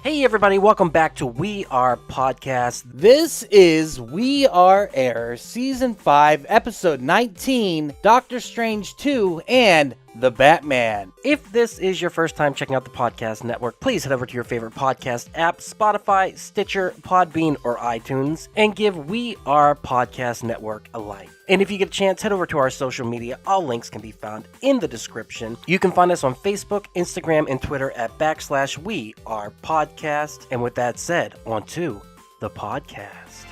Hey everybody, welcome back to We Are Podcast. This is We Are Air, Season 5, Episode 19, Doctor Strange 2, and The Batman. If this is your first time checking out the podcast network, please head over to your favorite podcast app, Spotify, Stitcher, Podbean, or iTunes, and give We Are Podcast Network a like. And if you get a chance, head over to our social media. All links can be found in the description. You can find us on Facebook, Instagram, and Twitter at /We Are Podcast. And with that said, on to the podcast.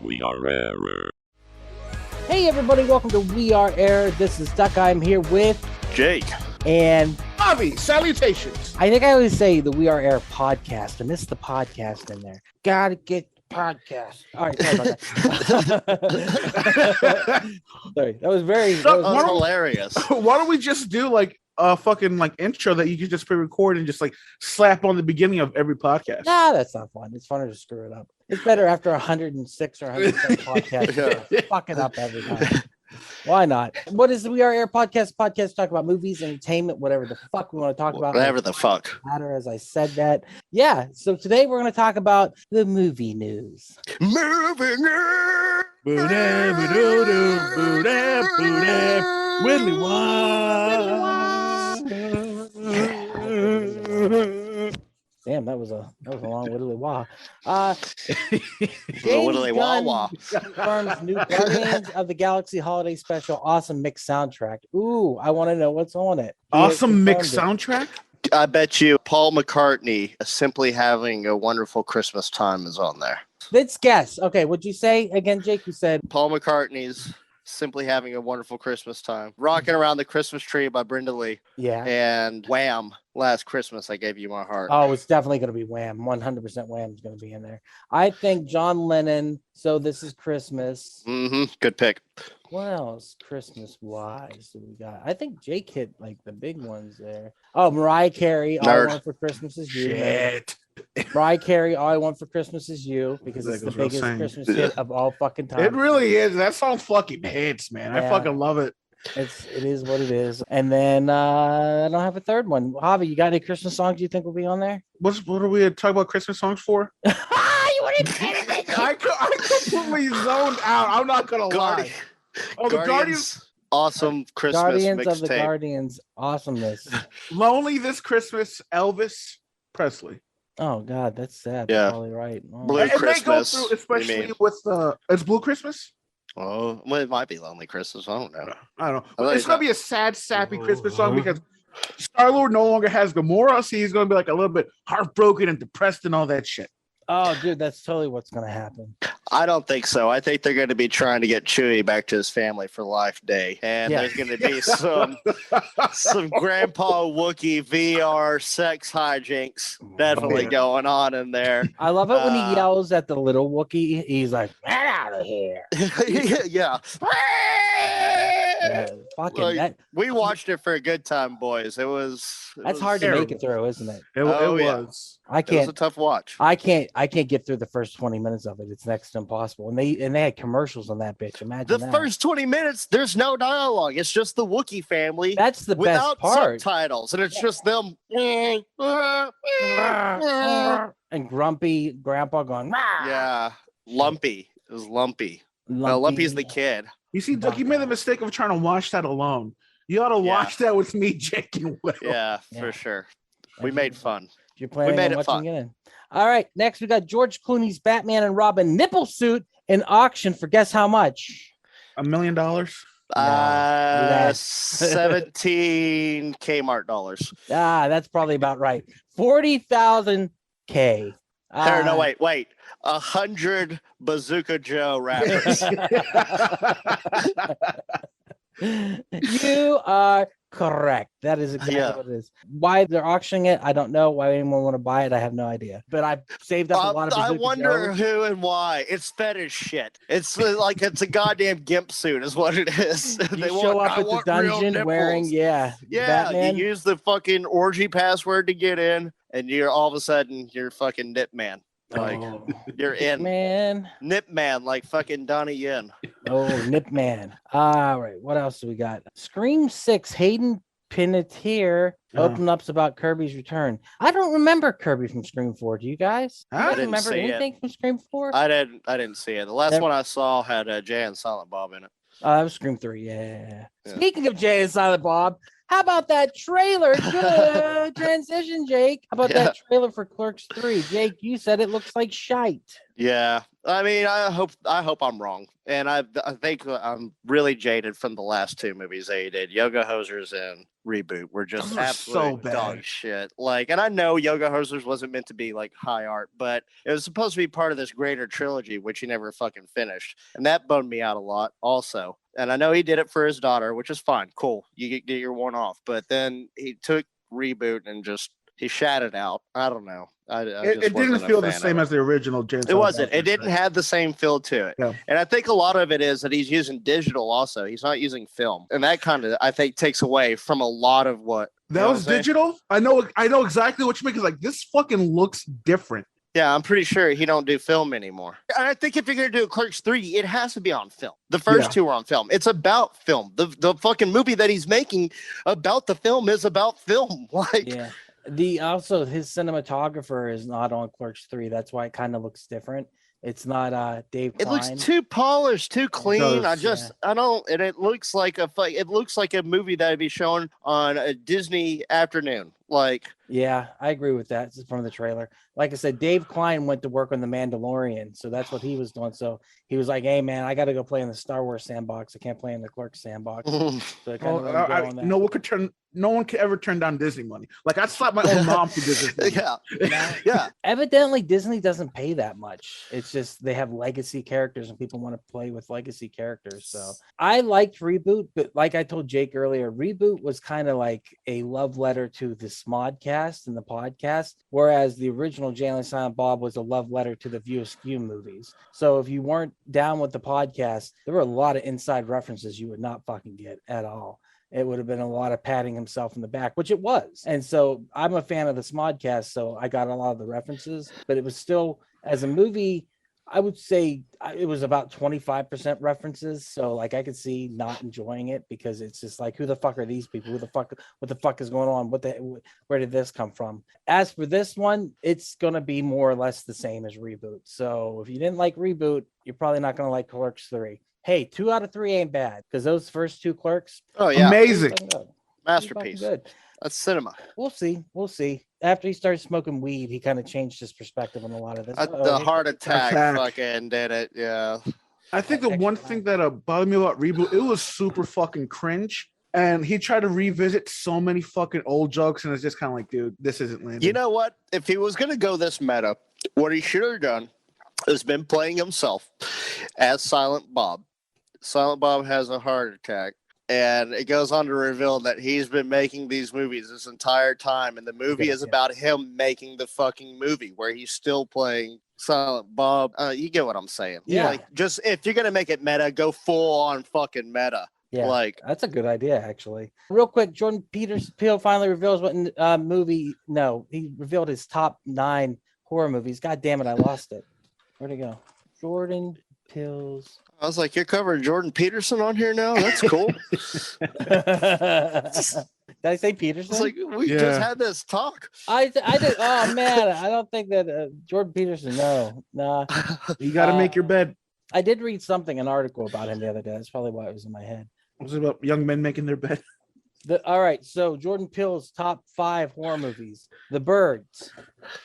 We Are Air. Hey everybody, welcome to We Are Air. This is Duck. I'm here with Jake. and Javi, salutations. I think I always say the We Are Air podcast. I miss the podcast in there. Gotta get podcast. All right, sorry about that. Sorry, that was very Hilarious. Why don't we just do like a fucking like intro that you can just pre-record and just like slap on the beginning of every podcast? Nah, that's not fun. It's funner to screw it up. It's better after 106 or 107 podcasts. Yeah. Fuck it up every time. Why not? What is the We Are Air podcast? Podcast talk about movies, entertainment, whatever the fuck we want to talk about. Whatever the fuck. Matter as I said that. Yeah. So today we're going to talk about the movie news. Moving air. Willy Damn, that was a long widdly wah. Widdly wah wah. Confirms new Guardians of the Galaxy Holiday Special. Awesome mixed soundtrack. Ooh, I want to know what's on it. Awesome mixed soundtrack. I bet you Paul McCartney, Simply Having a Wonderful Christmas Time, is on there. Let's guess. Okay, what'd you say again, Jake? You said Paul McCartney's Simply Having a Wonderful Christmas Time. Rocking Around the Christmas Tree by Brenda Lee. yeah. And Wham! Last Christmas I Gave You My Heart. Oh, it's definitely going to be Wham. 100% Wham is going to be in there. I think John Lennon. So This Is Christmas. Good pick. What else Christmas wise do we got? I think Jake hit like the big ones there. Oh, Mariah Carey. All I Nerd. Want for Christmas Is You. Shit. Mariah Carey. All I Want for Christmas Is You, because it's the That goes biggest without saying. Christmas hit of all fucking time. It really is. That song fucking hits, man. I Yeah. fucking love it. It is what it is. And then I don't have a third one. Javi, you got any Christmas songs you think will be on there? What are we talking about Christmas songs for? You want to I completely zoned out. I'm not gonna lie. Oh, the Guardians. Awesome Christmas Guardians of the mixtape. Guardians. Awesomeness. Lonely This Christmas, Elvis Presley. Oh God, that's sad. Yeah. You're probably right. Oh. Blue It may go Christmas, through, you especially mean. with it's Blue Christmas. Oh, well, it might be Lonely Christmas. I don't know. I don't know. I thought It's you gonna said- be a sad, sappy Christmas song because Star-Lord no longer has Gamora, so he's gonna be like a little bit heartbroken and depressed and all that shit. Oh, dude, that's totally what's gonna happen. I don't think so. I think they're going to be trying to get Chewie back to his family for Life Day, and Yeah. there's going to be some Grandpa Wookiee VR sex hijinks definitely Yeah. going on in there. I love it when he Uh, yells at the little Wookiee. He's like, "Get out of here!" Yeah. Fucking Like, that. We watched it for a good time, boys. That's hard to make it through, isn't it? It Oh, yeah. was. I It was a can't. tough watch. I can't get through the first 20 minutes of it. It's next to impossible. And they had commercials on that bitch. Imagine The that. first 20 minutes, there's no dialogue. It's just the Wookiee family That's the without best part. subtitles, and it's just them. And grumpy grandpa going, "Rah!" Yeah, Lumpy. It was Lumpy. No, Lumpy's the kid. You see, Doug, you made the mistake of trying to watch that alone. You ought to Yeah. watch that with me, Jake, and Will. Yeah, Yeah. for sure. We made fun. If you're planning made on it watching fun. it in. All right, next we got George Clooney's Batman and Robin nipple suit in auction for guess how much? $1 million. less. 17 Kmart dollars. Ah, that's probably about right. 40,000 K. Or no, wait. 100 Bazooka Joe rappers. You are correct. That is exactly Yeah. what it is. Why they're auctioning it, I don't know. Why anyone want to buy it, I have no idea. But I've saved up a lot of I Bazooka wonder Joes. who and why. It's fetish shit. It's like it's a goddamn gimp suit, is what it is. You show up at the dungeon wearing, Yeah, Batman. you use the fucking orgy password to get in, and you're all of a sudden you're fucking Nip Man. Like Oh, you're in man. Nip Man, like fucking Donnie Yen. Oh, Nip Man. All right. What else do we got? Scream 6, Hayden pin it here. Open up's about Kirby's return. I don't remember Kirby from Scream 4. Do you guys? I You guys didn't remember see it. anything from Scream 4? I didn't see it. The last one I saw had Jay and Silent Bob in it. That was Scream 3. Yeah. Yeah. Speaking of Jay and Silent Bob, how about that trailer? Good transition, Jake. How about that trailer for Clerks 3? Jake, you said it looks like shite. Yeah, I mean, I hope I'm wrong, and I think I'm really jaded from the last two movies they did. Yoga Hosers and Reboot were just Those were absolute so bad. dog shit. Like, and I know Yoga Hosers wasn't meant to be like high art, but it was supposed to be part of this greater trilogy, which he never fucking finished, and that bummed me out a lot, also. And I know he did it for his daughter, which is fine, cool. You get your one off, but then he took Reboot and just he shat it out. I don't know. It didn't feel the same as the original James. It wasn't. It didn't have the same feel to it. Yeah. And I think a lot of it is that he's using digital also. He's not using film. And that kind of, I think, takes away from a lot of what. That was digital? I know exactly what you mean. Because like, this fucking looks different. Yeah, I'm pretty sure he don't do film anymore. And I think if you're going to do a Clerks 3, it has to be on film. The first two are on film. It's about film. The fucking movie that he's making about the film is about film. Like, yeah. Also his cinematographer is not on Clerks 3. That's why it kind of looks different. It's not Dave Klein. It looks too polished, too clean. Does, I don't, and it looks like a movie that would be shown on a Disney afternoon. Like, yeah, I agree with that. This is from the trailer. Like I said, Dave Klein went to work on The Mandalorian, so that's what he was doing. So he was like, "Hey, man, I got to go play in the Star Wars sandbox. I can't play in the Clerks sandbox." So no one could ever turn down Disney money. Like, I'd slap my own mom for Disney. Yeah. Evidently, Disney doesn't pay that much. It's just they have legacy characters, and people want to play with legacy characters. So I liked Reboot, but like I told Jake earlier, Reboot was kind of like a love letter to the Smodcast and the podcast, whereas the original Jay and Silent Bob was a love letter to the View Askew movies. So if you weren't down with the podcast, there were a lot of inside references you would not fucking get at all. It would have been a lot of patting himself in the back, which it was. And so I'm a fan of the Smodcast, so I got a lot of the references, but it was still, as a movie, I would say it was about 25% references. So like I could see not enjoying it because it's just like, who the fuck are these people? What the fuck is going on? Where did this come from? As for this one, it's going to be more or less the same as Reboot. So if you didn't like Reboot, you're probably not going to like Clerks 3. Hey, 2 out of 3 ain't bad because those first 2 Clerks. Oh, yeah. Amazing. Masterpiece. Good. That's cinema. We'll see. After he started smoking weed, he kind of changed his perspective on a lot of this. The heart attack fucking did it. Yeah. I think the one thing that bothered me about Reboot, it was super fucking cringe. And he tried to revisit so many fucking old jokes, and it's just kind of like, dude, this isn't landing. You know what? If he was going to go this meta, what he should have done has been playing himself as Silent Bob. Silent Bob has a heart attack. And it goes on to reveal that he's been making these movies this entire time. And the movie is about him making the fucking movie where he's still playing Silent Bob. You get what I'm saying. Yeah. Like, just if you're going to make it meta, go full on fucking meta. Yeah, like, that's a good idea, actually. Real quick, Jordan Peele finally reveals what movie. No, he revealed his top 9 horror movies. God damn it, I lost it. Where'd it go? Jordan Peele's. I was like, you're covering Jordan Peterson on here now? That's cool. Did I say Peterson? It's like, we just had this talk. I did. Oh, man. I don't think that Jordan Peterson. No. Nah. You got to make your bed. I did read an article about him the other day. That's probably why it was in my head. Was it about young men making their bed? All right. So Jordan Peele's top 5 horror movies. The Birds.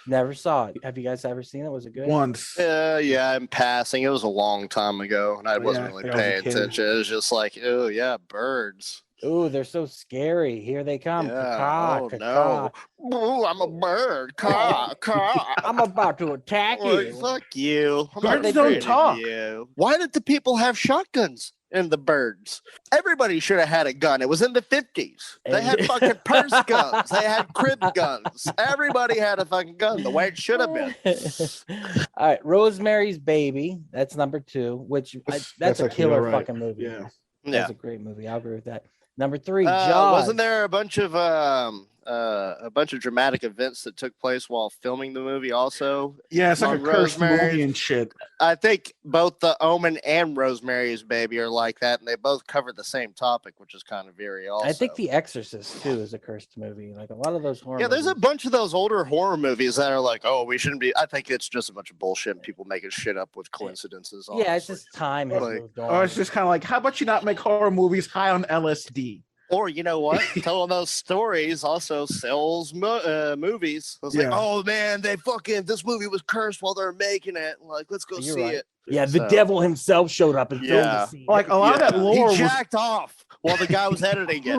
Never saw it. Have you guys ever seen it? Was it good? Once. Yeah, in passing. It was a long time ago, and I wasn't really paying attention. It was just like, oh, yeah, birds. Oh, they're so scary. Here they come. Yeah. No. Ooh, I'm a bird. Caw, caw. I'm about to attack you. Fuck you. Birds don't talk. Why did the people have shotguns in the Birds? Everybody should have had a gun. It was in the 50s. They had fucking purse guns. They had crib guns. Everybody had a fucking gun the way it should have been. All right, Rosemary's Baby. That's number 2, which that's a killer fucking movie. Yeah. That's a great movie. I'll agree with that. Number 3, Jaws. Wasn't there a bunch of a bunch of dramatic events that took place while filming the movie. Also, Yeah, it's like a on cursed Rosemary's- movie and shit. I think both The Omen and Rosemary's Baby are like that, and they both cover the same topic, which is kind of eerie. Also, I think The Exorcist too is a cursed movie. Like a lot of those horror. yeah, there's a movies. bunch of those older horror movies that are like, oh, we shouldn't be. I think it's just a bunch of bullshit and people making shit up with coincidences. Yeah, it's honestly. just time has Like- moved on. Or it's just kind of like, how about you not make horror movies high on LSD? Or you know what? Telling those stories also sells movies. It's like, Yeah. oh man, this movie was cursed while they're making it. Like, let's go You're see right. it. Yeah, the So- devil himself showed up and filmed the Yeah. scene. Like a lot of that lore He was jacked off while the guy was editing it.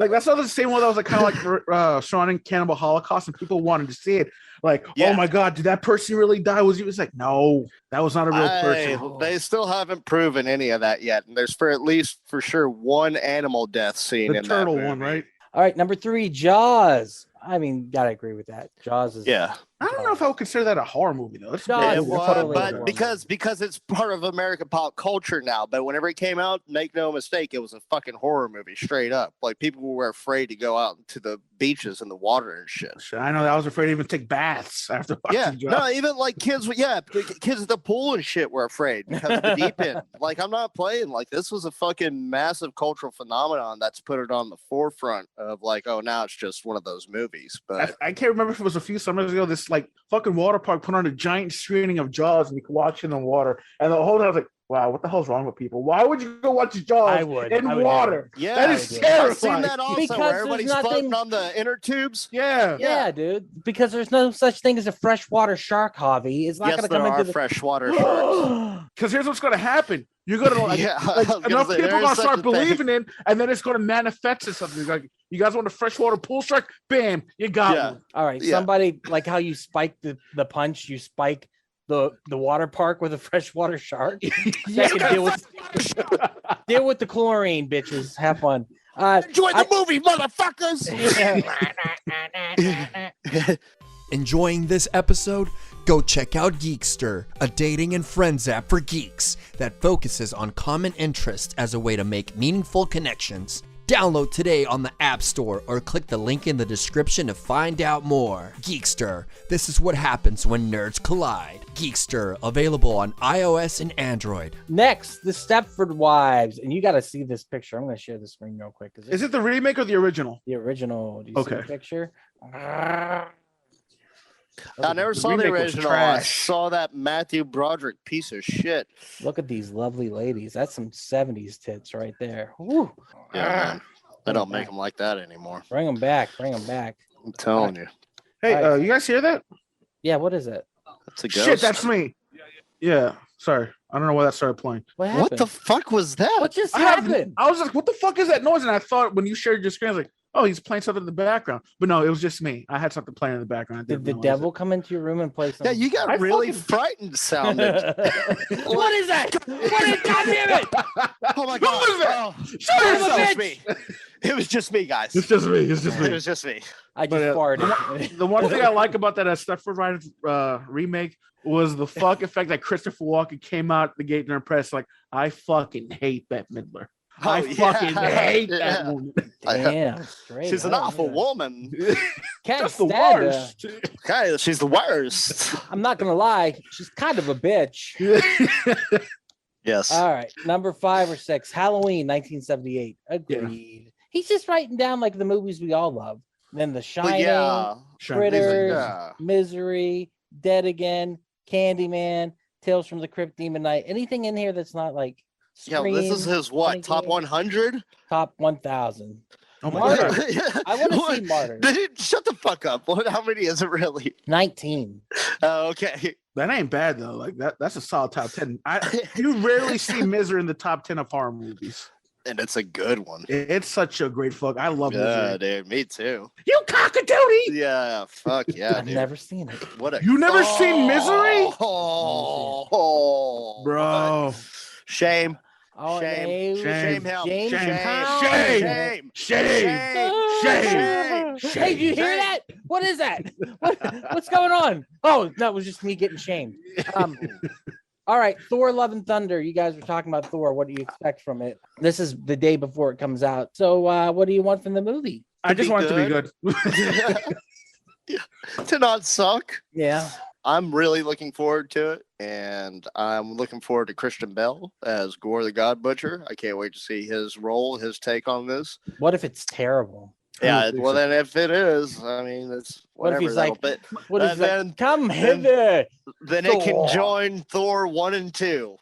like that's not the same one that was like kind of like surrounding Cannibal Holocaust, and people wanted to see it. Like, Yeah. oh my god, did that person really die? Was he? Was like, no, that was not a real person. They still haven't proven any of that yet. And there's for sure one animal death scene The in turtle that one, movie. right? All right, number 3, Jaws. I mean, gotta agree with that. Jaws is Yeah. I don't know if I would consider that a horror movie though. It's No, Yeah, it's well, totally a but horror because it's part of American pop culture now. But whenever it came out, make no mistake, it was a fucking horror movie, straight up. Like people were afraid to go out to the beaches and the water and shit. Shit, I know that I was afraid to even take baths after watching Yeah, Jaws. no, even like kids. Kids at the pool and shit were afraid because of the deep end. Like I'm not playing. Like this was a fucking massive cultural phenomenon that's put it on the forefront of like, oh, now it's just one of those movies. But I can't remember if it was a few summers ago. This like fucking water park put on a giant screening of Jaws, and you could watch it in the water. And the whole time I was like, "Wow, what the hell's wrong with people? Why would you go watch Jaws I would in do water? yeah, That is I've seen terrifying." I've seen that also Because where there's everybody's nothing- floating on the inner tubes. Yeah, Yeah, dude. Because there's no such thing as a freshwater shark, Javi. It's not Yes, going to there come are into the freshwater sharks. because here's what's going to happen. You're going to like, Yeah, I like was gonna enough say, people there going is to such start a thing. believing in, and then it's going to manifest as something. Like, you guys want a freshwater pool shark? Bam, you got Yeah. one. All right, Yeah. somebody like how you spike the punch, you spike the water park with a freshwater shark. That can deal with the chlorine, bitches. Have fun. Enjoy the movie, motherfuckers. Enjoying this episode? Go check out Geekster, a dating and friends app for geeks that focuses on common interests as a way to make meaningful connections. Download today on the App Store or click the link in the description to find out more. Geekster, this is what happens when nerds collide. Geekster, available on iOS and Android. Next, the Stepford Wives, and you got to see this picture. I'm going to share the screen real quick. Is it the remake or the original? the original? Do you see the Okay. picture? I never saw the remake was original. I trash. saw that Matthew Broderick piece of shit. Look at these lovely ladies. That's some 70s tits right there. Woo. Yeah, man. They don't make them like that anymore. Bring them back. Bring them back. I'm telling you. Hey, Alright. you guys hear that? Yeah, what is it? That's a ghost. Shit, that's me. Yeah, sorry. I don't know why that started playing. What happened? What the fuck was that? What just I have- happened? I was like, what the fuck is that noise? And I thought when you shared your screen, I was like, oh, he's playing something in the background. But no, it was just me. I had something playing in the background. I Did didn't the realize devil come into your room and play Yeah, something? you got I really fucking- frightened sounded. What is that? What is God damn it? Oh my Who god. was that? Oh, Shut it yourself. was just me. It was just me, guys. It's just me. It's just It me. was just me. I But, just farted. The one thing I like about that Stepford Wives remake was the fuck effect that Christopher Walken came out the gate during press like, I fucking hate Bette Midler. I Oh, yeah. fucking hate Yeah. that woman. Damn, straight She's an up. awful woman. Can't Just the stand her. worst. Okay, she's the worst. I'm not gonna lie, she's kind of a bitch. Yes. All right, number 5 or 6, Halloween, 1978. Agreed. He's just writing down like the movies we all love. Then The But Shining, yeah. Critters, Yeah. Misery, Dead Again, Candyman, Tales from the Crypt, Demon Knight. Anything in here that's not like Yeah, this is Scream, his what? Funny Top Games, 100? top 1000. Oh my Martyr. god. I want to What? see Martyr. Shut the fuck up. How many is it really? 19. Oh, okay. That ain't bad though. Like that's a solid top 10. You rarely see Misery in the top 10 of horror movies. And it's a good one. It's such a great fuck. I love Yeah, Misery. dude. Me too. You cockatootie! Yeah. Fuck yeah, I've dude. never seen it. What a. You never seen Misery? Oh, Bro. Shame. Oh, Shame. no. Shame him. James Shame. Brown. Shame. Shame. Shame. Hey, did you hear that? What is that? What's going on? Oh, that was just me getting shamed. All right, Thor: Love and Thunder. You guys were talking about Thor. What do you expect from it? This is the day before it comes out. So, what do you want from the movie? I just want it to be good. To not suck. Yeah. I'm really looking forward to it, and I'm looking forward to Christian Bell as Gore the God Butcher. I can't wait to see his role, his take on this. What if it's terrible? Yeah, well, then if it is, I mean, it's What if whatever. he's like, but what is then- that? Come hither. then it can Thor. join Thor 1 and 2.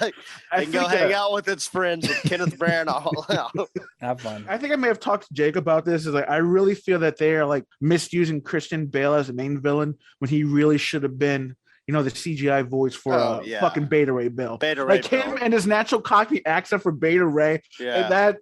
Like, I and go think, hang out with its friends with Kenneth Branagh. Have fun. I think I may have talked to Jake about this. Is like I really feel that they are like misusing Christian Bale as the main villain when he really should have been, the CGI voice for fucking Beta Ray Bill. Beta Ray Like Bill. him and his natural Cockney accent for Beta Ray. Yeah. And that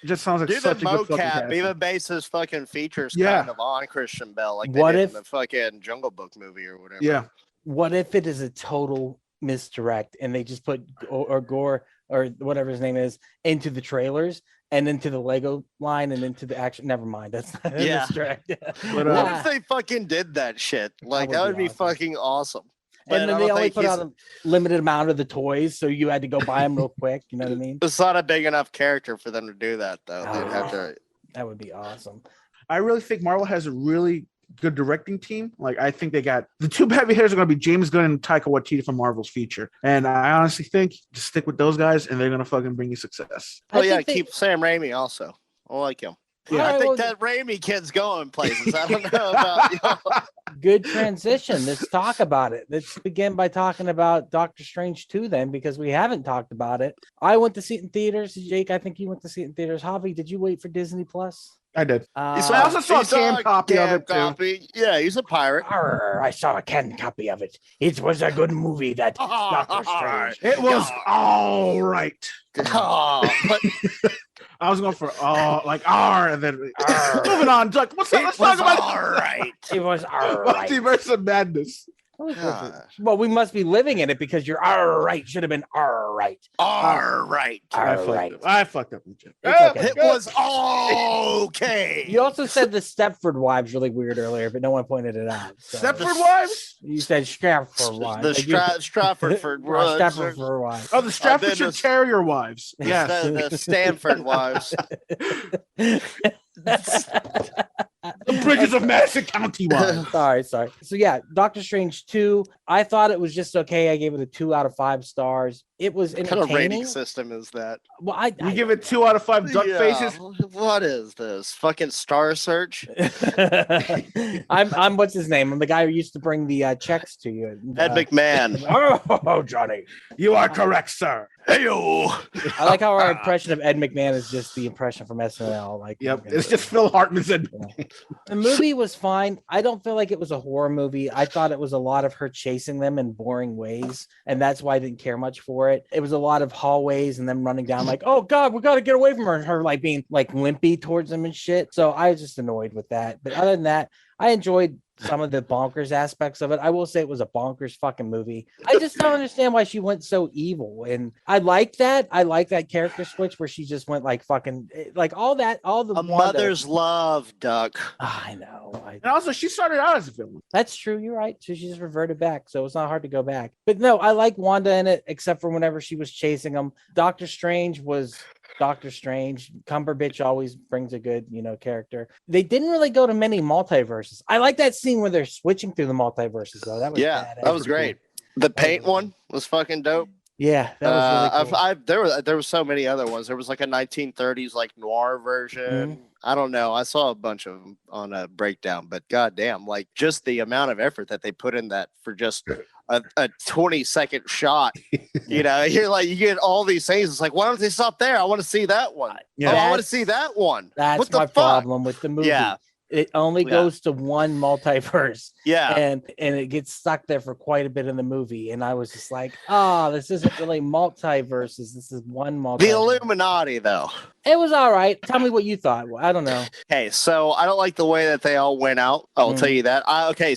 just sounds like Even such a good fucking mocap, casting. even base his fucking features Yeah. kind of on Christian Bell, like they What did if- in the fucking Jungle Book movie or whatever. Yeah. What if it is a total misdirect and they just put or Gore or whatever his name is into the trailers and into the Lego line and into the action? Never mind. That's not a Yeah. misdirect. But, What if they fucking did that shit? Like that would be awesome. fucking awesome. But And I then they don't only think put he's- out a limited amount of the toys, so you had to go buy them real quick. You know what I mean? It's not a big enough character for them to do that, though. They'd have Ah. to. That would be awesome. I really think Marvel has a really good directing team. Like I think they got the two heavy hitters are going to be James Gunn and Taika Waititi from Marvel's future. And I honestly think just stick with those guys and they're going to fucking bring you success. Oh I yeah, think they- keep Sam Raimi also. I like him. Yeah. I Alright, think well, that Raimi kid's going places. I don't know about. Good transition. Let's talk about it. Let's begin by talking about Doctor Strange 2 then, because we haven't talked about it. I went to see it in theaters. Jake, I think you went to see it in theaters. Javi, did you wait for Disney Plus? I did. Uh, I also saw a He cam copy of it, too. copy. Yeah, he's a pirate. Arr, I saw a canned copy of it. It was a good movie, that Doctor Strange. It was all right. Oh, but I was going for like R and then moving on. Like, what's up? Let's it was talk about all right. It was all right. Multiverse of Madness. Well, we must be living in it because you're all right. Should have been all right. All right. All right. I fucked up. Legit. It's okay. It was okay. You also said the Stepford wives really weird earlier, but no one pointed it out. So. Stepford Wives? You said Stratford wives. The Like you- Stratford Stratford wives. Oh, the Staffordshire the- Terrier Wives. Yes. the Stanford wives. The Bridges of Madison County Wives. sorry. So yeah, Doctor Strange 2. I thought it was just okay. I gave it a 2 out of 5 stars. It was What kind of entertaining. rating system is that? Well, I You give it 2 out of 5 duck Yeah, faces. What is this? Fucking Star Search? I'm what's his name? I'm the guy who used to bring the checks to you. Ed McMahon. Oh, Johnny. You are correct, sir. Heyo. I like how our impression of Ed McMahon is just the impression from SNL. Like, Yep. It's just Phil Hartman's and the movie was fine. I don't feel like it was a horror movie. I thought it was a lot of her chasing them in boring ways, and that's why I didn't care much for it. It was a lot of hallways and them running down like, "Oh God, we got to get away from her," and her like being like limpy towards them and shit. So I was just annoyed with that. But other than that, I enjoyed some of the bonkers aspects of it. I will say it was a bonkers fucking movie. I just don't understand why she went so evil. And I like that. I like that character switch where she just went like fucking like all the A mother's love, Duck. I know. and also she started out as a villain. That's true. You're right. So she just reverted back. So it's not hard to go back. But no, I like Wanda in it, except for whenever she was chasing him. Doctor Strange was Doctor Strange. Cumberbatch always brings a good, character. They didn't really go to many multiverses. I like that scene where they're switching through the multiverses, though. That was badass. That was great. The paint one was fucking dope. Yeah, that was really cool. There was so many other ones. There was like a 1930s like noir version. I don't know. I saw a bunch of them on a breakdown, but goddamn, like just the amount of effort that they put in that for just a 20-second shot. You're like, you get all these things. It's like, why don't they stop there? I want to see that one. Yeah. I want to see that one. That's what the my fuck? problem with the movie. Yeah. It only Yeah. goes to one multiverse. Yeah. And it gets stuck there for quite a bit in the movie. And I was just like, this isn't really multiverses. This is one multiverse. The Illuminati, though. It was all right. Tell me what you thought. I don't know. Hey, so I don't like the way that they all went out. I'll tell you that.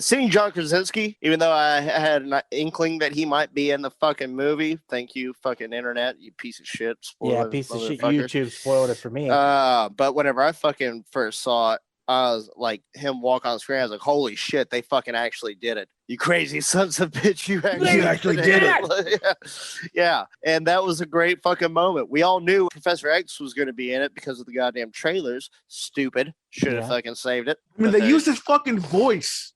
Seeing John Krasinski, even though I had an inkling that he might be in the fucking movie. Thank you, fucking internet, you piece of shit. Yeah, Spoiler piece of shit. motherfucker. YouTube spoiled it for me. But whenever I fucking first saw it, like him walk on screen, I was like, holy shit, they fucking actually did it. You crazy sons of bitch, you actually did it. Yeah. And that was a great fucking moment. We all knew Professor X was going to be in it because of the goddamn trailers. Stupid. Should have fucking saved it. I mean, they used his fucking voice.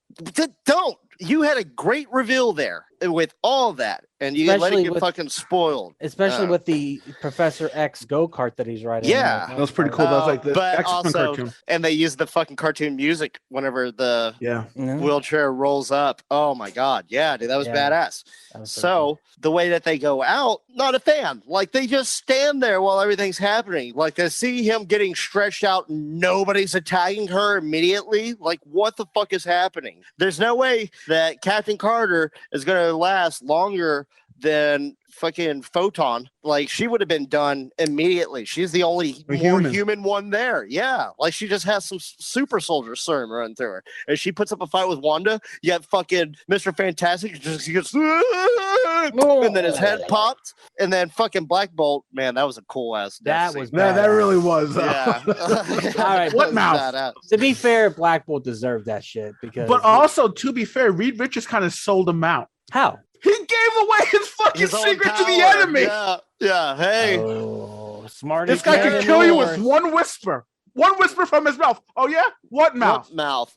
Don't. You had a great reveal there with all that, and you let it get fucking spoiled. Especially with the Professor X go-kart that he's riding. Yeah. That was pretty cool. That was like the but X-Men also, cartoon. and they used the fucking cartoon music whenever the wheelchair rolls up. Oh my god, yeah, dude, that was badass. So the way that they go out, not a fan. Like they just stand there while everything's happening. Like I see him getting stretched out, and nobody's attacking her immediately. Like what the fuck is happening? There's no way that Captain Carter is gonna last longer than fucking Photon. Like she would have been done immediately. She's the only more human one there. Yeah, like she just has some super soldier serum run through her, and she puts up a fight with Wanda. You have fucking Mr. Fantastic just gets, and then his head popped, and then fucking Black Bolt. Man, that was a cool ass. That was that really was. Yeah. All right, what mouth? To be fair, Black Bolt deserved that shit because. But also, to be fair, Reed Richards kind of sold him out. How? He gave away his fucking secret to the enemy. Yeah. Hey. Oh, smart. This guy can kill you with one whisper. One whisper from his mouth. Oh yeah? What mouth? What mouth?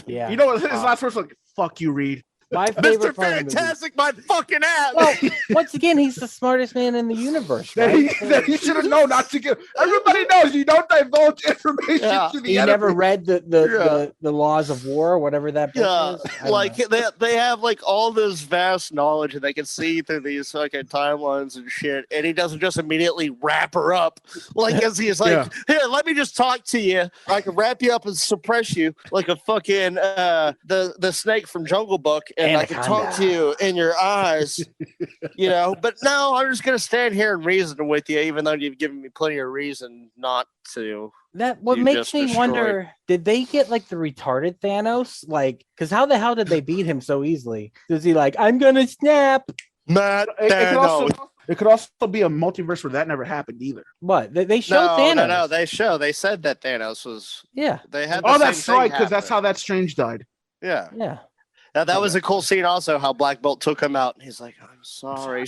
Yeah. You know what his last words like? Fuck you, Reed. My favorite Mr. Fantastic, my fucking ass. Well, once again, he's the smartest man in the universe. Right? That he should have known not to give. Everybody knows you don't divulge information to the he enemy. never read the laws of war, or whatever that book is. Like they have like all this vast knowledge, and they can see through these fucking timelines and shit. And he doesn't just immediately wrap her up, like as he's like, here, let me just talk to you. I can wrap you up and suppress you like a fucking the snake from Jungle Book. And I can talk to you in your eyes, you know. But no, I'm just gonna stand here and reason with you, even though you've given me plenty of reason not to. That what makes me wonder: did they get like the retarded Thanos? Like, because how the hell did they beat him so easily? Does he like, I'm gonna snap? Matt, it could also be a multiverse where that never happened either. What they showed Thanos? No, they said that Thanos was. Yeah, they had. That's right, because that's how that Strange died. Yeah. Now, that was a cool scene also, how Black Bolt took him out and he's like, I'm sorry.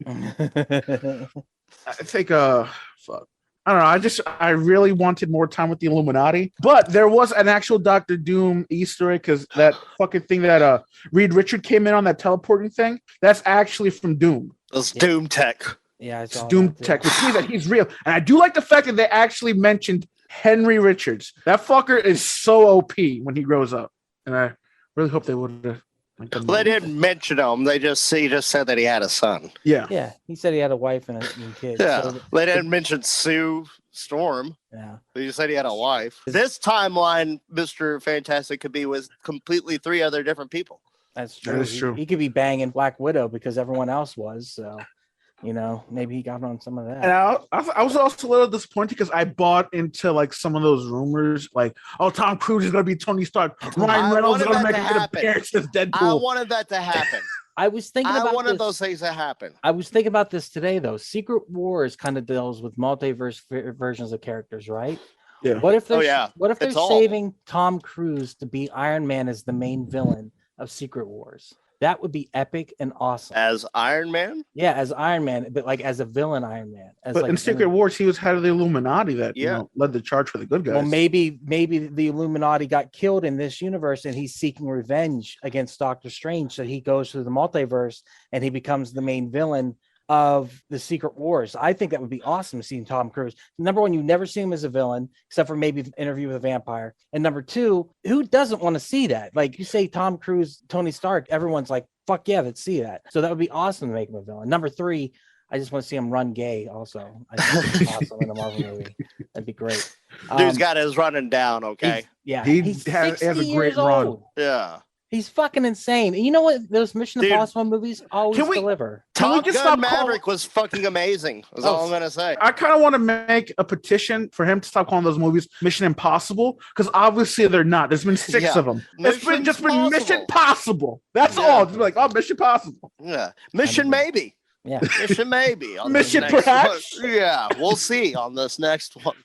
I think fuck. I don't know. I really wanted more time with the Illuminati, but there was an actual Doctor Doom Easter egg because that fucking thing that Reed Richard came in on, that teleporting thing, that's actually from Doom. It's Doom Tech. Yeah, it's Doom Tech, which means that he's real. And I do like the fact that they actually mentioned Henry Richards. That fucker is so OP when he grows up, and I really hope they would have. They didn't mention him. He just said that he had a son. Yeah. He said he had a wife and kids. Yeah, so they didn't mention Sue Storm. Yeah, he just said he had a wife. This timeline, Mr. Fantastic could be with completely 3 other different people. That's true. That is true. He could be banging Black Widow because everyone else was. So. You know, maybe he got on some of that. And I was also a little disappointed because I bought into like some of those rumors, like, oh, Tom Cruise is going to be Tony Stark. Ryan Reynolds is going to make an appearance as Deadpool. I wanted that to happen. I was thinking about wanted those things to happen. I was thinking about this today, though. Secret Wars kind of deals with multiverse versions of characters, right? Yeah. What if they're saving Tom Cruise to be Iron Man as the main villain of Secret Wars? That would be epic and awesome. As Iron Man? Yeah, as Iron Man, but like as a villain Iron Man. But in Secret Wars, he was head of the Illuminati that led the charge for the good guys. Well, maybe the Illuminati got killed in this universe and he's seeking revenge against Doctor Strange. So he goes through the multiverse and he becomes the main villain of the Secret Wars. I think that would be awesome seeing Tom Cruise. Number one, you never see him as a villain, except for maybe Interview with a Vampire. And number two, who doesn't want to see that? Like you say Tom Cruise, Tony Stark, everyone's like, fuck yeah, let's see that. So that would be awesome to make him a villain. Number three, I just want to see him run gay also. I think it'd be awesome in a Marvel movie. That'd be great. Dude's got his running down, okay? He has a great run. Old. Yeah. He's fucking insane. And you know what? Those Mission Impossible movies always deliver. Top Gun Maverick was fucking amazing. That's all I'm going to say. I kind of want to make a petition for him to stop calling those movies Mission Impossible, because obviously they're not. There's been 6 of them. It's been Mission Possible. That's all. It's like, oh, Mission Possible. Yeah. Mission maybe. Yeah. Mission maybe. On Mission this next perhaps? one. Yeah, we'll see on this next one.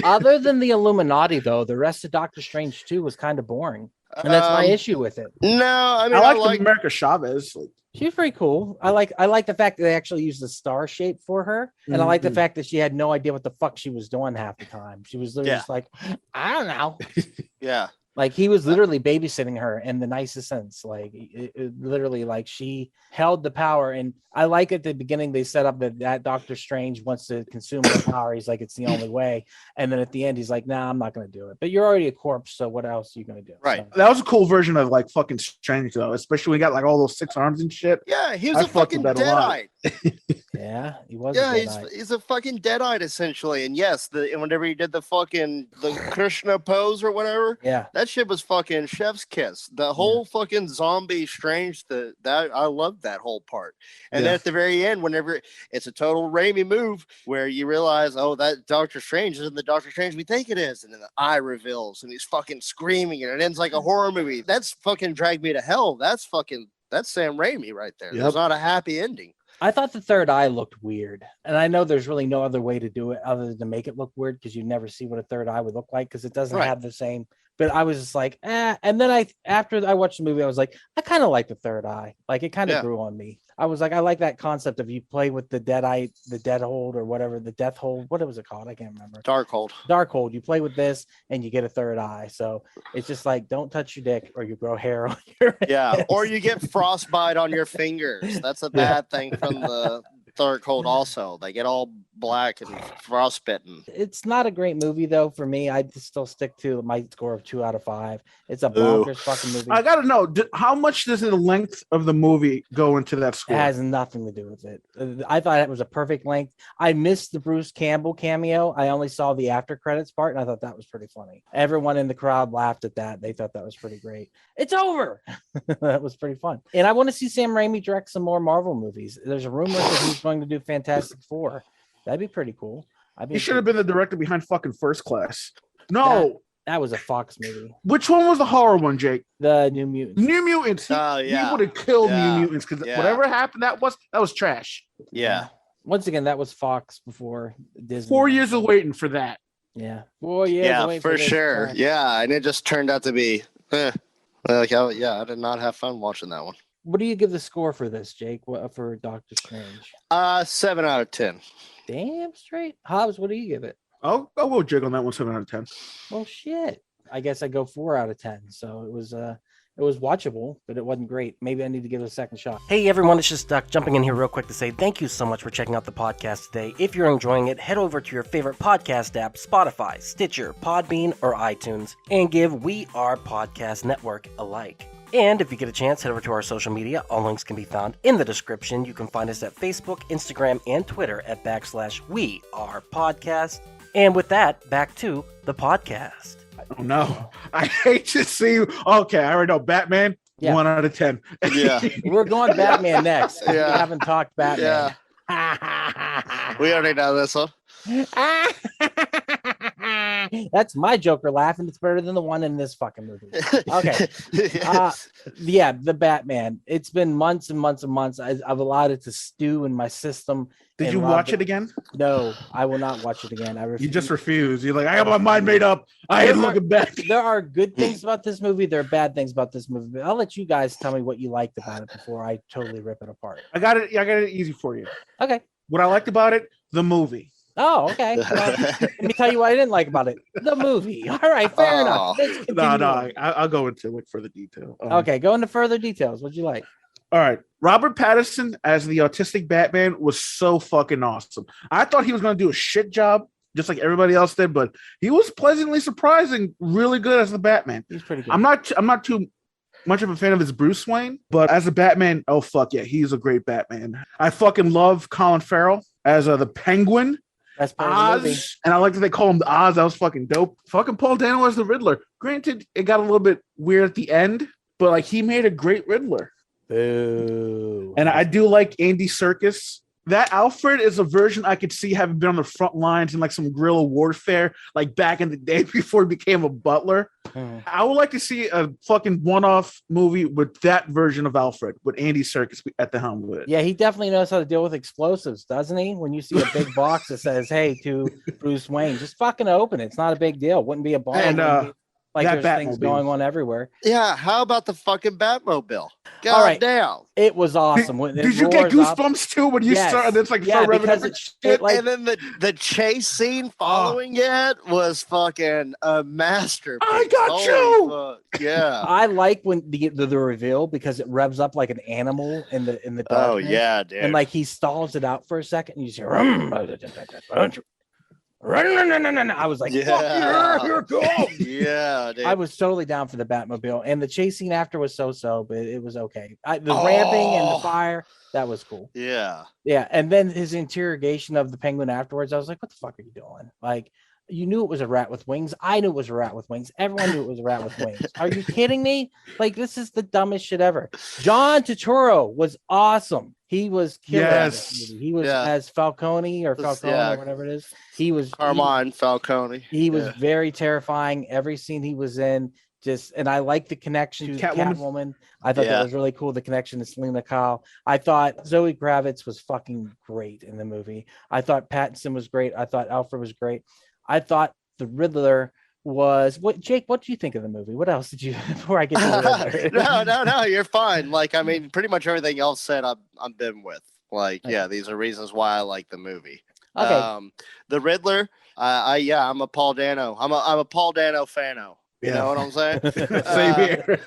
Other than the Illuminati, though, the rest of Doctor Strange 2 was kind of boring. And that's my issue with it. No, I mean, I like America Chavez. She was pretty cool. I like the fact that they actually used the star shape for her. And I like the fact that she had no idea what the fuck she was doing half the time. She was literally just like, I don't know. Yeah. Like he was literally babysitting her in the nicest sense. Like it literally, like she held the power. And I like at the beginning they set up that Doctor Strange wants to consume the power. He's like, it's the only way. And then at the end, he's like, nah, I'm not going to do it. But you're already a corpse, so what else are you going to do? Right. So, That was a cool version of like fucking Strange though, especially when he got like all those 6 arms and shit. Yeah, he was I a fucked fucking with that a lot. deadite. yeah, he was. Yeah, a Jedi. he's a fucking deadite essentially. And yes, whenever he did the Krishna pose or whatever, Yeah. that shit was fucking chef's kiss. The whole fucking zombie Strange, that I loved that whole part. And then at the very end, whenever it's a total Raimi move where you realize, oh, that Doctor Strange isn't the Doctor Strange we think it is, and then the eye reveals and he's fucking screaming and it ends like a horror movie. That's fucking Drag Me to Hell. That's Sam Raimi right there. Yep. There's not a happy ending. I thought the third eye looked weird. And I know there's really no other way to do it other than to make it look weird because you never see what a third eye would look like because it doesn't have the same. But I was just like, eh. And then after I watched the movie, I was like, I kind of like the third eye. Like it kind of grew on me. I was like, I like that concept of you play with the dead eye, the dead hold or whatever, the death hold. What was it called? I can't remember. Darkhold. You play with this and you get a third eye. So it's just like, don't touch your dick or you grow hair on your Yeah, or you get frostbite on your fingers. That's a bad thing from the Darkhold also. They get all black and frostbitten. It's not a great movie though for me. I still stick to my score of 2 out of 5. It's a bonkers fucking movie. I gotta know how much does the length of the movie go into that score? It has nothing to do with it. I thought it was a perfect length. I missed the Bruce Campbell cameo. I only saw the after credits part, and I thought that was pretty funny. Everyone in the crowd laughed at that. They thought that was pretty great. It's over. That was pretty fun. And I want to see Sam Raimi direct some more Marvel movies. There's a rumor that he's going to do Fantastic Four. That'd be pretty cool. He should have been the director behind fucking First Class. No. That was a Fox movie. Which one was the horror one, Jake? The New Mutants. New Mutants. He would have killed New Mutants because whatever happened, that was trash. Yeah. Once again, that was Fox before Disney. 4 years of waiting for that. Yeah. 4 years. Yeah, for sure. Yeah, and it just turned out to be. I did not have fun watching that one. What do you give the score for this, Jake? What for Doctor Strange? 7 out of 10. Damn straight. Hobbs, what do you give it? I'll go Jake on that one. 7 out of 10. Well, shit. I guess I go 4 out of 10. So it was watchable, but it wasn't great. Maybe I need to give it a second shot. Hey everyone, it's just Duck jumping in here real quick to say thank you so much for checking out the podcast today. If you're enjoying it, head over to your favorite podcast app, Spotify, Stitcher, Podbean, or iTunes, and give We Are Podcast Network a like. And if you get a chance, head over to our social media. All links can be found in the description. You can find us at Facebook, Instagram, and Twitter at /We Are Podcast. And with that, back to the podcast. Oh no, I hate to see you. Okay, I already know Batman. Yeah. 1 out of 10. Yeah. We're going Batman next. We Yeah. haven't talked Batman. We already know this one. That's my Joker laughing. It's better than the one in this fucking movie. Okay. Yeah, the Batman. It's been months and months and months. I've allowed it to stew in my system. Did you watch it again? No, I will not watch it again. You just refuse. You're like, I got my mind made up. I ain't looking back. There are good things about this movie. There are bad things about this movie. But I'll let you guys tell me what you liked about it before I totally rip it apart. I got it easy for you. Okay. What I liked about it, the movie. Oh, okay. Well, let me tell you what I didn't like about it. The movie. All right, fair enough. Let's continue. No, I'll go into like further detail. Okay, go into further details. What'd you like? All right. Robert Pattinson as the autistic Batman was so fucking awesome. I thought he was going to do a shit job, just like everybody else did, but he was pleasantly surprising, really good as the Batman. He's pretty good. I'm not too much of a fan of his Bruce Wayne, but as a Batman, oh fuck yeah, he's a great Batman. I fucking love Colin Farrell as the Penguin. That's part of the movie. Oz, and I like that they call him the Oz. That was fucking dope. Fucking Paul Dano as the Riddler. Granted, it got a little bit weird at the end, but like he made a great Riddler. Boo. And I do like Andy Serkis that Alfred is a version I could see having been on the front lines in like some guerrilla warfare, like back in the day before he became a butler. I would like to see a fucking one-off movie with that version of Alfred, with Andy Serkis at the helm with it. Yeah, he definitely knows how to deal with explosives, doesn't he? When you see a big box that says, "Hey," to Bruce Wayne, just fucking open it. It's not a big deal. Wouldn't be a bomb. And like that there's things Batmobile. going on everywhere. Yeah, how about the fucking Batmobile? God All right. damn. It was awesome. When it Did you get roars up- goosebumps too when you Yes. start? It's like Yeah, start revving because up it like And then the chase scene following it was fucking a masterpiece. I got Holy you! fuck, yeah. I like when the reveal because it revs up like an animal in the Oh darkness. yeah, dude. And like he stalls it out for a second, and you just hear. I was like, Yeah. "Fuck yeah, here it goes." yeah, dude. I was totally down for the Batmobile, and the chase scene after was so, but it was okay. The ramping and the fire, that was cool. yeah. Yeah, and then his interrogation of the Penguin afterwards, I was like, "What the fuck are you doing?" Like, you knew it was a rat with wings. I knew it was a rat with wings. Everyone knew it was a rat with wings. Are you kidding me? Like, this is the dumbest shit ever. John Turturro was awesome. He was killer. Yes. He was as Falcone or Falcone or whatever it is. He was Carmine Falcone. He was very terrifying. Every scene he was in, and I like the connection to Catwoman. I thought that was really cool. The connection to Selena Kyle. I thought Zoe Kravitz was fucking great in the movie. I thought Pattinson was great. I thought Alfred was great. I thought the Riddler was what? Jake, what do you think of the movie? What else did you before I get to the Riddler? No, you're fine. Like, I mean, pretty much everything else said, I'm been with. Like, yeah, these are reasons why I like the movie. Okay. The Riddler. I'm a Paul Dano. I'm a Paul Dano fano. You know what I'm saying? Same here.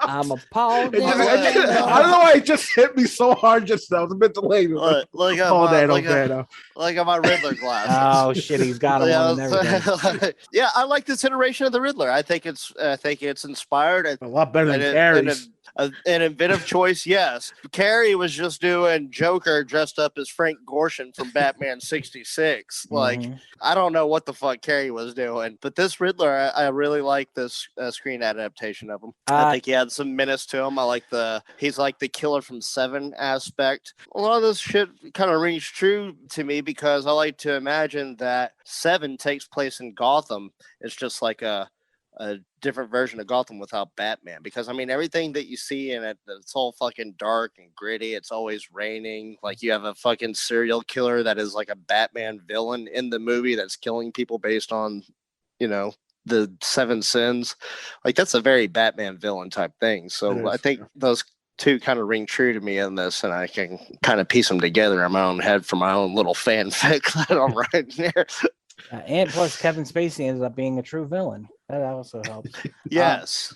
I'm a Paul. I don't know why it just hit me so hard just now. I was a bit delayed. Like I'm my Riddler glass. Oh shit, he's got him on and everything. Yeah, I like this iteration of the Riddler. I think it's inspired. A lot better than Carrie's. An inventive choice, yes. Carrie was just doing Joker dressed up as Frank Gorshin from Batman 66. Like, I don't know what the fuck Carrie was doing, but this Riddler, I really like this screen adaptation of him. I think he had some menace to him. He's like the killer from Seven aspect. A lot of this shit kind of rings true to me because I like to imagine that Seven takes place in Gotham. It's just like a different version of Gotham without Batman, because I mean everything that you see in it, it's all fucking dark and gritty. It's always raining. Like, you have a fucking serial killer that is like a Batman villain in the movie that's killing people based on, the seven sins. Like, that's a very Batman villain type thing. So I think those two kind of ring true to me in this, and I can kind of piece them together in my own head for my own little fanfic that I'm writing here. And plus, Kevin Spacey ended up being a true villain. That also helps. Yes.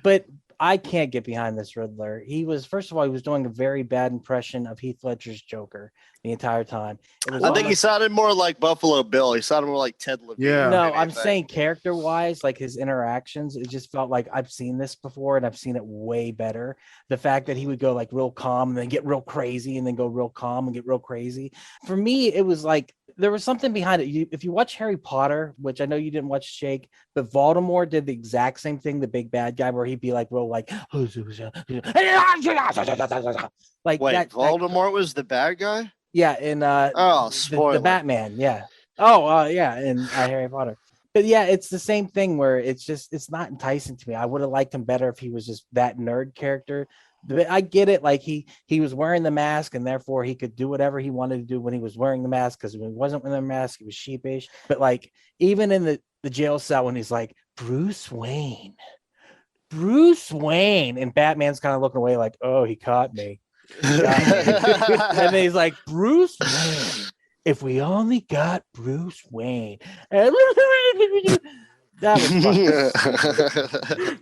But I can't get behind this Riddler. First of all, he was doing a very bad impression of Heath Ledger's Joker the entire time. I think he sounded more like Buffalo Bill. He sounded more like Ted Levine. Yeah. No, I'm saying character-wise, like his interactions, it just felt like I've seen this before and I've seen it way better. The fact that he would go like real calm and then get real crazy and then go real calm and get real crazy. For me, it was like there was something behind it. If you watch Harry Potter, which I know you didn't watch, Jake, but Voldemort did the exact same thing, the big bad guy, where he'd be like real like Wait, that, Voldemort was the bad guy? Yeah, in spoiler. the Batman, yeah. In Harry Potter. But yeah, it's the same thing where it's not enticing to me. I would have liked him better if he was just that nerd character. But I get it, like he was wearing the mask and therefore he could do whatever he wanted to do when he was wearing the mask, because when he wasn't wearing the mask, he was sheepish. But like even in the jail cell when he's like, Bruce Wayne, and Batman's kind of looking away like, oh, he caught me. And then he's like, Bruce Wayne, if we only got Bruce Wayne. That was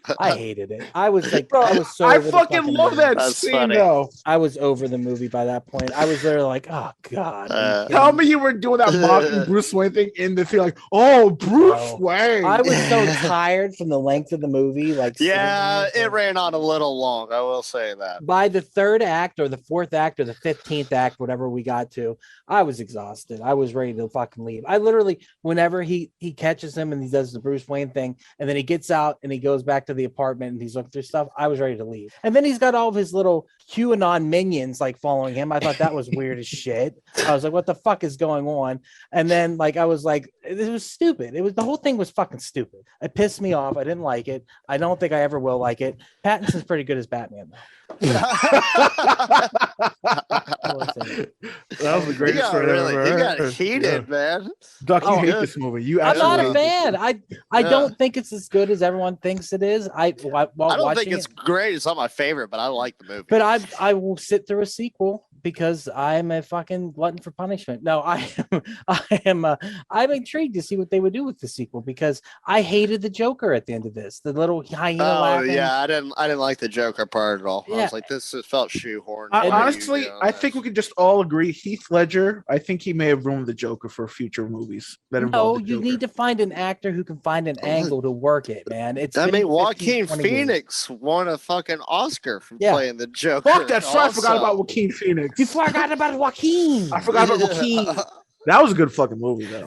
fun. I hated it. I was like, Bro, I was so. I over the fucking love movie. that That's scene funny. though. I was over the movie by that point. I was there like, oh god. Tell me you were doing that mocking Bruce Wayne thing in the thing, like, oh, Bruce No. Wayne. I was so tired from the length of the movie. Like, Yeah, it ran on a little long. I will say that. by the third act or the fourth act or the 15th act, whatever we got to, I was exhausted. I was ready to fucking leave. I literally, whenever he catches him and he does the Bruce Wayne thing. And then he gets out and he goes back to the apartment and he's looking through stuff. I was ready to leave. And then he's got all of his little QAnon minions like following him. I thought that was weird as shit. I was like, what the fuck is going on? And then like I was like, this was stupid. The whole thing was fucking stupid. It pissed me off. I didn't like it. I don't think I ever will like it. Pattinson's pretty good as Batman though. That was the greatest story ever. He got heated, man. Duck, you hate this movie. You I'm not a absolutely fan. I don't think it's as good as everyone thinks it is. I don't think it's great. It's not my favorite, but I like the movie. But I will sit through a sequel because I'm a fucking glutton for punishment. No, I'm intrigued to see what they would do with the sequel because I hated the Joker at the end of this. The little hyena laughing. Yeah, I didn't like the Joker part at all. Yeah. I was like, this felt shoehorned. Honestly, I think we could just all agree Heath Ledger, I think he may have ruined the Joker for future movies that involve the you Joker. need to find an actor who can find an angle to work it, man. Joaquin Phoenix won a fucking Oscar for playing the Joker. Fuck that. Sorry, I forgot about Joaquin Phoenix. You forgot about Joaquin. I forgot about Joaquin. That was a good fucking movie, though.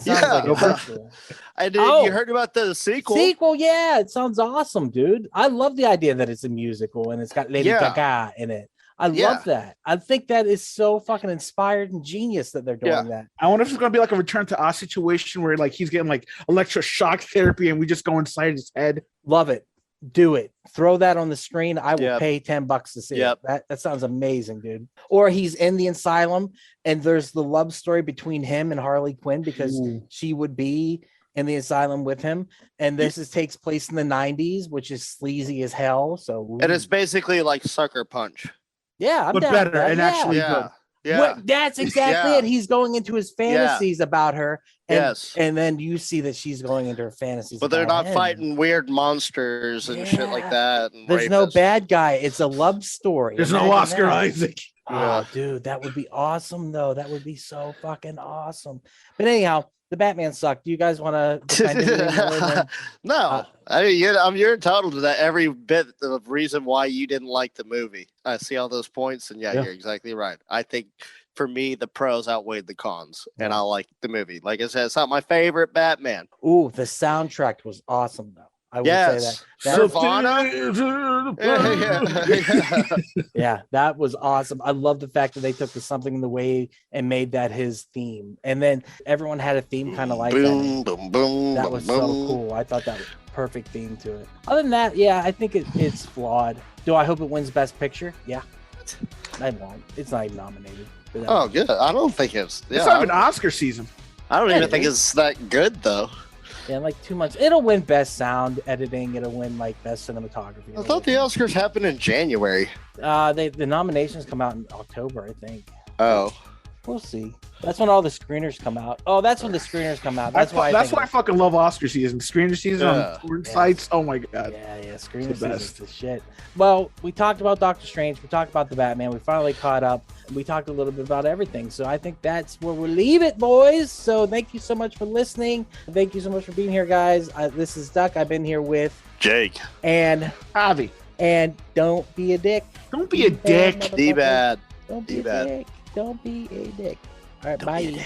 I did. You heard about the sequel? Yeah, it sounds awesome, dude. I love the idea that it's a musical and it's got Lady Gaga in it. I love that. I think that is so fucking inspired and genius that they're doing that. I wonder if it's gonna be like a Return to Oz situation where like he's getting like electroshock therapy and we just go inside his head. Love it. Do it. Throw that on the screen. I will pay $10 to see it. That sounds amazing, dude. Or he's in the asylum and there's the love story between him and Harley Quinn because she would be in the asylum with him. And this takes place in the 90s, which is sleazy as hell. So and it's basically like Sucker Punch. Yeah, I'm but down better and actually good. Yeah, that's exactly it. He's going into his fantasies about her, and then you see that she's going into her fantasies. But they're not fighting weird monsters and shit like that. And there's no bad guy. It's a love story. There's no Oscar Isaac. Oh, dude, that would be awesome, though. That would be so fucking awesome. But anyhow, the Batman sucked. Do you guys want to defend it anymore? No, I mean, you're entitled to that every bit of reason why you didn't like the movie. I see all those points, and you're exactly right. I think for me, the pros outweighed the cons, and I like the movie. Like I said, it's not my favorite Batman. Ooh, the soundtrack was awesome, though. I would say that. Nirvana. Yeah, that was awesome. I love the fact that they took the Something in the Way and made that his theme. And then everyone had a theme kind of like that. Boom, boom, that was so cool. I thought that was a perfect theme to it. Other than that, I think it's flawed. Do I hope it wins Best Picture? Yeah. I won't. It's not even nominated. Oh, good. I don't think it's not even Oscar season. I don't even think it's that good, though. Yeah, in like 2 months. It'll win Best Sound Editing. It'll win like Best Cinematography. I thought the Oscars happened in January. The nominations come out in October, I think. Oh. We'll see. That's when all the screeners come out. Oh, that's when the screeners come out. That's why I fucking love Oscar season. Screener season on porn sites. Oh my god. Yeah, screener season is the shit. Well, we talked about Doctor Strange. We talked about the Batman. We finally caught up. We talked a little bit about everything. So I think that's where we'll leave it, boys. So thank you so much for listening. Thank you so much for being here, guys. This is Duck. I've been here with Jake and Javi. And don't be a dick. Don't be a dick. D-bad. Don't be a dick. Don't be a dick. All right, bye.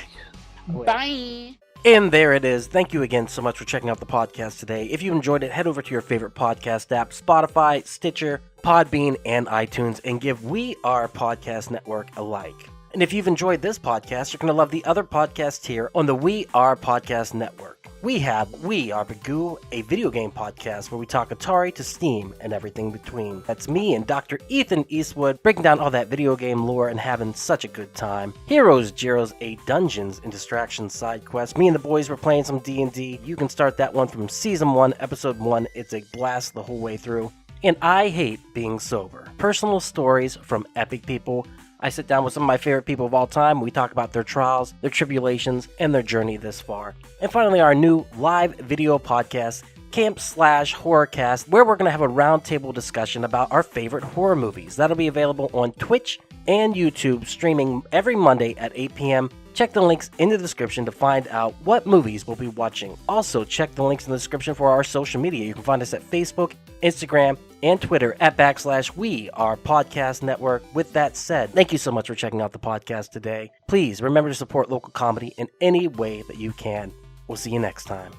Bye. And there it is. Thank you again so much for checking out the podcast today. If you enjoyed it, head over to your favorite podcast app, Spotify, Stitcher, Podbean, and iTunes, and give We Are Podcast Network a like. And if you've enjoyed this podcast, you're going to love the other podcasts here on the We Are Podcast Network. We have We Are Bagu, a video game podcast where we talk Atari to Steam and everything between. That's me and Dr. Ethan Eastwood breaking down all that video game lore and having such a good time. Heroes, Gyros, a Dungeons and Distractions side quest. Me and the boys were playing some D&D. You can start that one from Season 1, Episode 1. It's a blast the whole way through. And I Hate Being Sober. Personal stories from epic people. I sit down with some of my favorite people of all time. We talk about their trials, their tribulations, and their journey this far. And finally, our new live video podcast, Slash Horrorcast, where we're going to have a roundtable discussion about our favorite horror movies. That'll be available on Twitch and YouTube, streaming every Monday at 8 p.m. Check the links in the description to find out what movies we'll be watching. Also, check the links in the description for our social media. You can find us at Facebook, Instagram, and Twitter at /We Are Podcast Network. With that said, thank you so much for checking out the podcast today. Please remember to support local comedy in any way that you can. We'll see you next time.